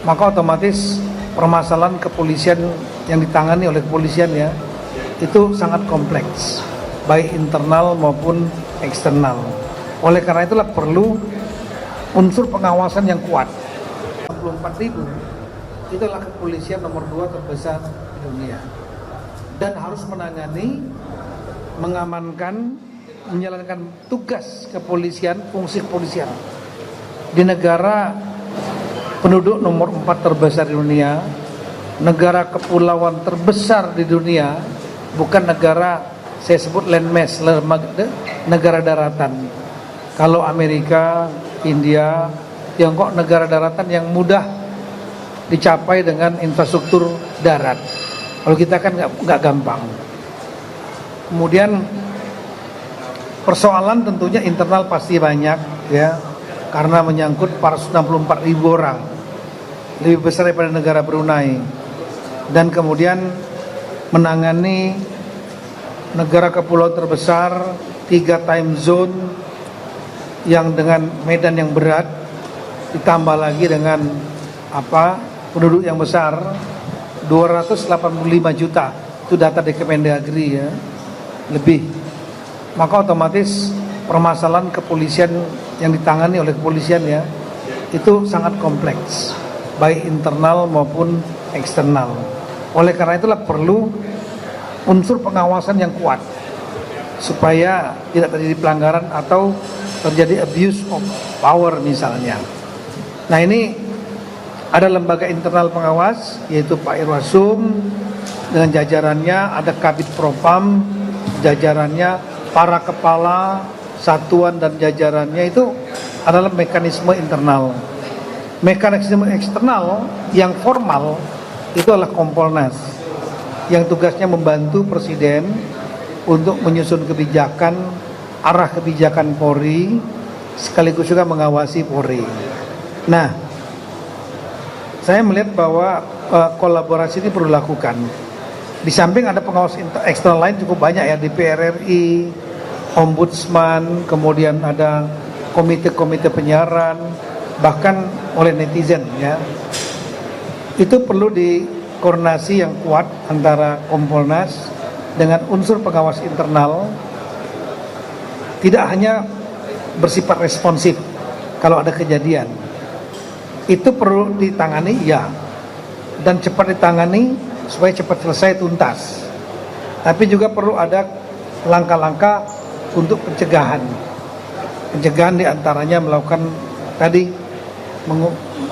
maka otomatis permasalahan kepolisian yang ditangani oleh kepolisian ya itu sangat kompleks, baik internal maupun eksternal. Oleh karena itulah perlu unsur pengawasan yang kuat. 64.000 itulah kepolisian nomor 2 terbesar di dunia dan harus menangani, mengamankan, menjalankan tugas kepolisian, fungsi kepolisian di negara penduduk nomor 4 terbesar di dunia, negara kepulauan terbesar di dunia, bukan negara saya sebut landmass, negara daratan. Kalau Amerika, India, Tiongkok negara daratan yang mudah dicapai dengan infrastruktur darat. Kalau kita kan nggak gampang. Kemudian persoalan tentunya internal pasti banyak ya, karena menyangkut 464.000 orang, lebih besar daripada negara Brunei, dan kemudian menangani negara kepulauan terbesar, 3 time zone yang dengan medan yang berat, ditambah lagi dengan penduduk yang besar, 285 juta, itu data di Kemendagri ya, lebih. Maka otomatis permasalahan kepolisian yang ditangani oleh kepolisian ya itu sangat kompleks, baik internal maupun eksternal. Oleh karena itulah perlu unsur pengawasan yang kuat supaya tidak terjadi pelanggaran atau terjadi abuse of power misalnya. Nah, ini ada lembaga internal pengawas yaitu Pak Irwasum dengan jajarannya, ada Kabid Propam jajarannya, para kepala satuan dan jajarannya, itu adalah mekanisme internal. Mekanisme eksternal yang formal itu adalah Kompolnas yang tugasnya membantu Presiden untuk menyusun kebijakan, arah kebijakan Polri, sekaligus juga mengawasi Polri. Nah, saya melihat bahwa kolaborasi ini perlu dilakukan. Di samping ada pengawas eksternal lain cukup banyak ya, DPR RI, Ombudsman, kemudian ada komite-komite penyiaran, bahkan oleh netizen ya. Itu perlu dikoordinasi yang kuat antara Kompolnas dengan unsur pengawas internal, tidak hanya bersifat responsif kalau ada kejadian. Itu perlu ditangani ya, dan cepat ditangani supaya cepat selesai tuntas. Tapi juga perlu ada langkah-langkah untuk pencegahan. Pencegahan diantaranya melakukan tadi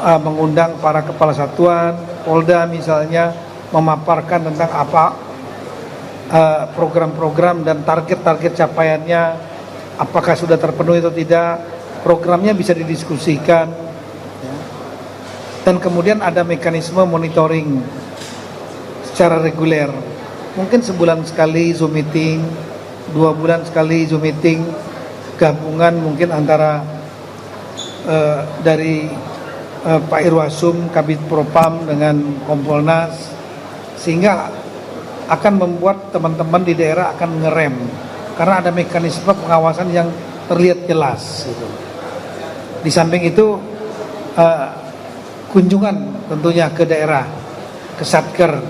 mengundang para kepala satuan, Polda misalnya, memaparkan tentang apa program-program dan target-target capaiannya, apakah sudah terpenuhi atau tidak, programnya bisa didiskusikan, dan kemudian ada mekanisme monitoring secara reguler, mungkin sebulan sekali Zoom meeting, 2 bulan sekali Zoom meeting, gabungan mungkin antara dari Pak Irwasum, Kabid Propam dengan Kompolnas, sehingga akan membuat teman-teman di daerah akan ngerem, karena ada mekanisme pengawasan yang terlihat jelas gitu. Di samping itu kunjungan tentunya ke daerah, ke Satker,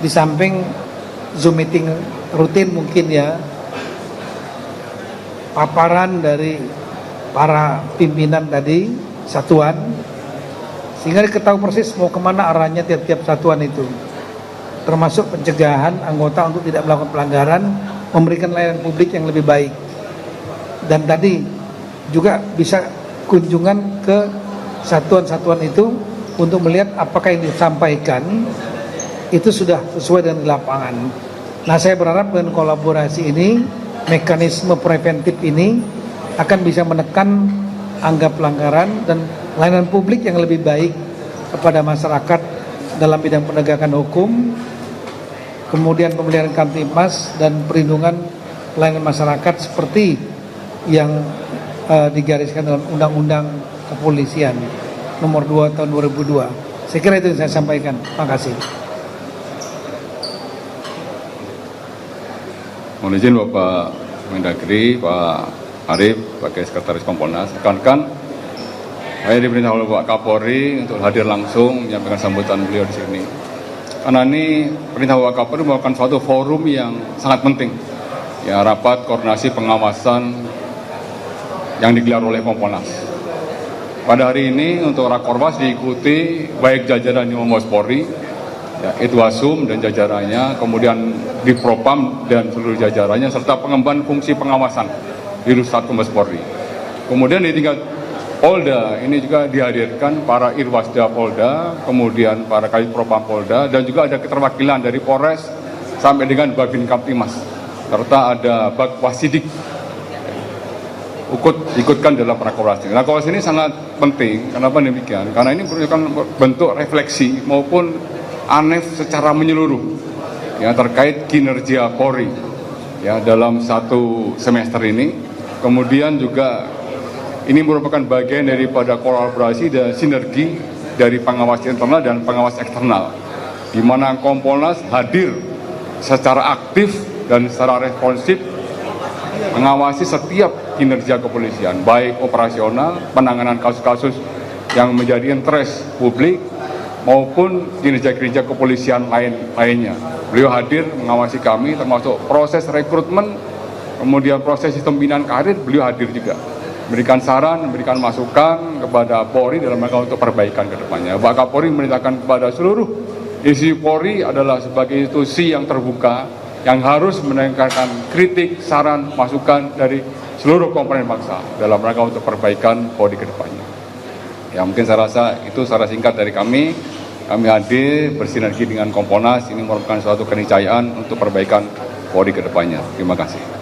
di samping Zoom meeting rutin mungkin ya, paparan dari para pimpinan tadi satuan, sehingga diketahui persis mau kemana arahnya tiap-tiap satuan itu, termasuk pencegahan anggota untuk tidak melakukan pelanggaran, memberikan layanan publik yang lebih baik. Dan tadi juga bisa kunjungan ke satuan-satuan itu untuk melihat apakah yang disampaikan itu sudah sesuai dengan di lapangan. Nah, saya berharap dengan kolaborasi ini, mekanisme preventif ini akan bisa menekan angka pelanggaran dan layanan publik yang lebih baik kepada masyarakat dalam bidang penegakan hukum, kemudian pemeliharaan Kamtibmas dan perlindungan pelayanan masyarakat seperti yang digariskan dalam Undang-Undang Kepolisian nomor 2 tahun 2002. Saya kira itu yang saya sampaikan. Terima kasih. Mohon izin Bapak Mendagri, Pak Arief, sebagai Sekretaris Kompolnas, rekan-rekan, Saya diperintah oleh Pak Kapolri untuk hadir langsung menyampaikan sambutan beliau di sini. Karena ini perintah Pak Kapolri merupakan suatu forum yang sangat penting. Ya, rapat koordinasi pengawasan yang digelar oleh Kompolnas. Pada hari ini untuk Rakorwas diikuti baik jajaran di Mabes Polri, ya, Itwasum dan jajarannya, kemudian di Propam dan seluruh jajarannya, serta pengemban fungsi pengawasan di Rusat Mabes Polri. Kemudian di tingkat Polda ini juga dihadirkan para Irwasda Polda, kemudian para Kadif Propam Polda, dan juga ada keterwakilan dari Polres sampai dengan Babin Kamtimas, serta ada Bakwasidik ikutkan dalam Rakorwas. Rakorwas ini sangat penting. Kenapa demikian? Karena ini merupakan bentuk refleksi maupun ANEF secara menyeluruh ya terkait kinerja Polri ya dalam satu semester ini. Kemudian juga ini merupakan bagian daripada kolaborasi dan sinergi dari pengawas internal dan pengawas eksternal, di mana Kompolnas hadir secara aktif dan secara responsif mengawasi setiap kinerja kepolisian, baik operasional, penanganan kasus-kasus yang menjadi interest publik, maupun kinerja-kinerja kepolisian lainnya. Beliau hadir mengawasi kami, termasuk proses rekrutmen, kemudian proses sistem pembinaan karir, beliau hadir juga. Memberikan saran, memberikan masukan kepada Polri dalam rangka untuk perbaikan ke depannya. Pak Kapolri memerintahkan kepada seluruh institusi Polri adalah sebagai institusi yang terbuka, yang harus mendengarkan kritik, saran, masukan dari seluruh komponen bangsa dalam rangka untuk perbaikan Polri ke depannya. Ya, mungkin saya rasa itu secara singkat dari kami. Kami hadir bersinergi dengan Kompolnas, ini merupakan suatu keniscayaan untuk perbaikan Polri ke depannya. Terima kasih.